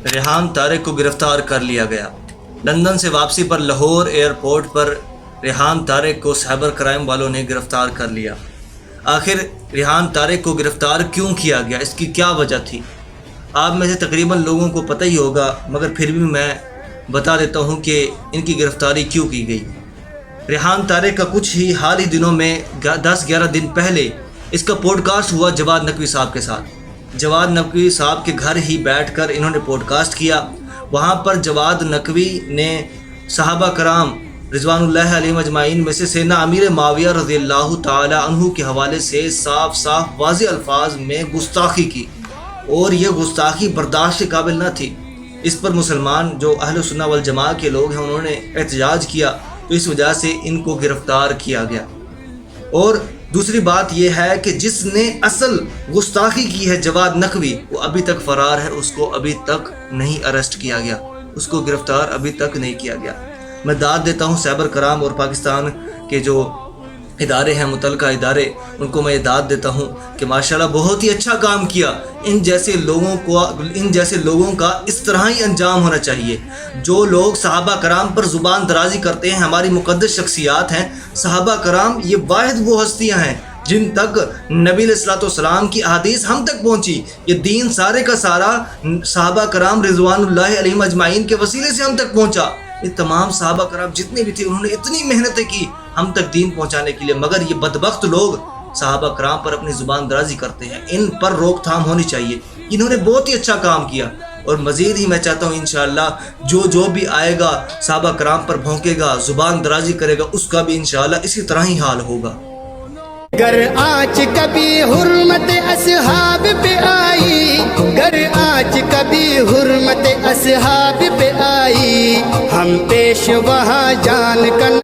ریحان طارق کو گرفتار کر لیا گیا۔ لندن سے واپسی پر لاہور ایئرپورٹ پر ریحان طارق کو سائبر کرائم والوں نے گرفتار کر لیا۔ آخر ریحان طارق کو گرفتار کیوں کیا گیا، اس کی کیا وجہ تھی؟ آپ میں سے تقریباً لوگوں کو پتہ ہی ہوگا، مگر پھر بھی میں بتا دیتا ہوں کہ ان کی گرفتاری کیوں کی گئی۔ ریحان طارق کا کچھ ہی حال ہی دنوں میں 10-11 دن پہلے اس کا پوڈ کاسٹ ہوا جواد نقوی صاحب کے ساتھ۔ جواد نقوی صاحب کے گھر ہی بیٹھ کر انہوں نے پوڈ کاسٹ کیا۔ وہاں پر جواد نقوی نے صحابہ کرام رضوان اللہ علیہم اجمعین میں سے سیدنا امیر معاویہ رضی اللہ تعالی عنہ کے حوالے سے صاف واضح الفاظ میں گستاخی کی، اور یہ گستاخی برداشت کے قابل نہ تھی۔ اس پر مسلمان جو اہل سنہ والجماعہ کے لوگ ہیں انہوں نے احتجاج کیا، تو اس وجہ سے ان کو گرفتار کیا گیا۔ اور دوسری بات یہ ہے کہ جس نے اصل گستاخی کی ہے جواد نقوی، وہ ابھی تک فرار ہے، اس کو ابھی تک نہیں اریسٹ کیا گیا، اس کو گرفتار ابھی تک نہیں کیا گیا۔ میں داد دیتا ہوں سائبر کرائم اور پاکستان کے جو ادارے ہیں، متعلقہ ادارے، ان کو میں یہ داد دیتا ہوں کہ ماشاءاللہ بہت ہی اچھا کام کیا۔ ان جیسے لوگوں کا اس طرح ہی انجام ہونا چاہیے۔ جو لوگ صحابہ کرام پر زبان درازی کرتے ہیں، ہماری مقدس شخصیات ہیں، صحابہ کرام یہ واحد وہ ہستیاں ہیں جن تک نبی علیہ الصلوۃ والسلام کی احادیث ہم تک پہنچی۔ یہ دین سارے کا سارا صحابہ کرام رضوان اللہ علیہم اجمعین کے وسیلے سے ہم تک پہنچا۔ یہ تمام صحابہ کرام جتنے بھی تھے انہوں نے اتنی محنتیں کی ہم تک دین پہنچانے کے لیے، مگر یہ بدبخت لوگ صحابہ کرام پر اپنی زبان درازی کرتے ہیں۔ ان پر روک تھام ہونی چاہیے۔ انہوں نے بہت ہی اچھا کام کیا، اور مزید ہی میں چاہتا ہوں انشاءاللہ جو بھی آئے گا صحابہ کرام پر بھونکے گا، زبان درازی کرے گا، اس کا بھی انشاءاللہ اسی طرح ہی حال ہوگا۔ گر آج کبھی حرمت اصحاب پہ آئی، گر آج کبھی حرمت اصحاب پہ آئی، ہم پیش وہاں جان کر